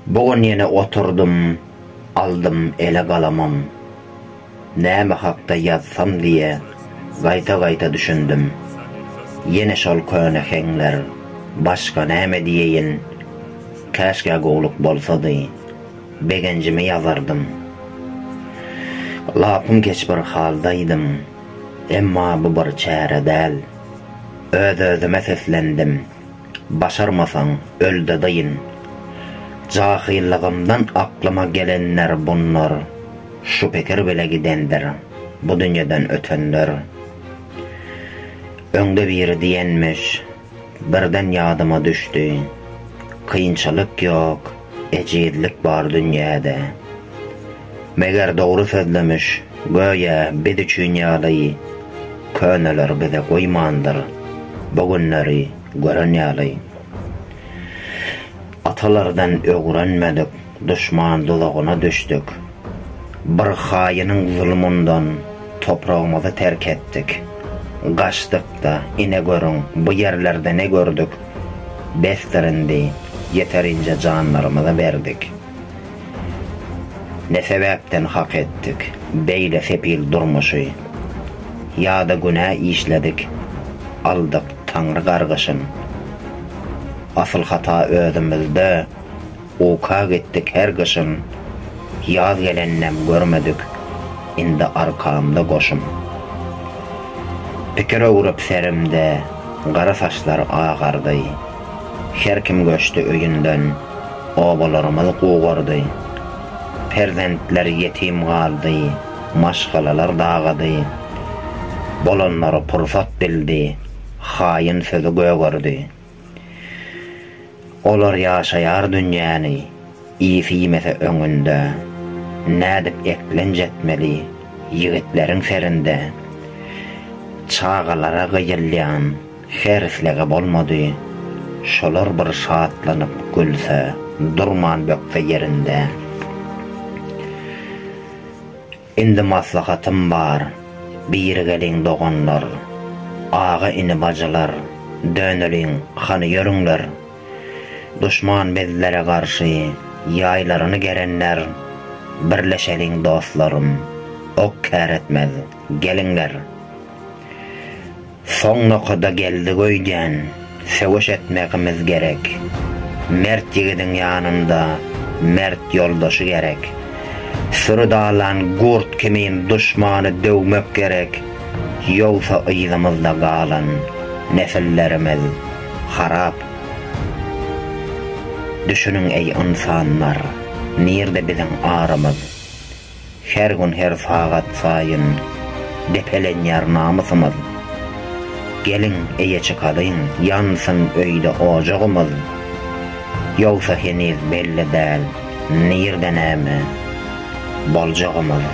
Bugün yine oturdum, aldım ele kalamam. Näme hakda yazsam diye gayta düşündüm. Yine şol köne heňler, başka näme diýeýin? Käşke gowluk bolsady, begencime yazardım. Lapym geç bir haldaýdym, emma bu bir çäre däl. Öz-özüme seslendim, başarmasaň öl dadyň. Cahillygymdan aklyma gelenler bunlar, şu pekir bile gidendir, bu dünyadan ötenler. Öňde biri diýenmiş, birden ýadyma düşdi. Kıyınçalyk yok, ejizlik bar dünýäde. Meger dogry sözlemiş, göýe biz üçin ýaly, köneler bize goýmandyr, bu günleri gören ýaly. Atalardan öğrenmedik, düşman dolagyna düşdük. Bir haýynyň zulmundan toprağımızı terk ettik. Gaçdyk da ine görün, bu yerlerde ne gördük? Bestirindi, yeterince canlarımızı verdik. Ne sebepten hak ettik, beýle sepil durmuşy. Ýa-da günä işledik, aldyk Taňry gargyşyn. Asıl hata özümizde, uka gittik her gışın. Yaz gelennem görmedik, indi arkamda goşum. Pikire urup serimde, gara saçlar ağardı. Her kim göçtü öýünden, obalarymyz gugardy. Perzentler yetim galdy, maşgalalar dağady. Bolanlary pursat bildi, haýyn sözü göýgärdi. Olar ýaşaýar dünýäni, ýyfymese öňünde, nädip eklenjetmeli ýigitleriň serinde. Çağalara gyýylýan herslige bolmady, şolar bir şatlanyp gülse, durman bökse yerinde. Indi maslahatym bar, bir geliň doganlar, ağa ini bajylar, döneliň, hany ýörüňler. Düşman bizlere karşı yaylarını gerenler, birleşeliň dostlarım, ok kär etmez, gelinler. Soň nokada geldi göýden, söwüş etmegimiz gerek. Mert ýigidiň ýanynda, mert ýoldaşy gerek. Sürü dağlan gurt kimin düşmany döwmek gerek. Ýogsa ýzymyzda galan nesillerimiz harap. Düşünün ey insanlar, nirde bizim ağrımız? Her gün her saat sayın, depelenýär namysymyz. Gelin eye çıkalyň, yansın öýde ojagymyz. Ýogsa heniz belli däl, nirde näme boljagymyz?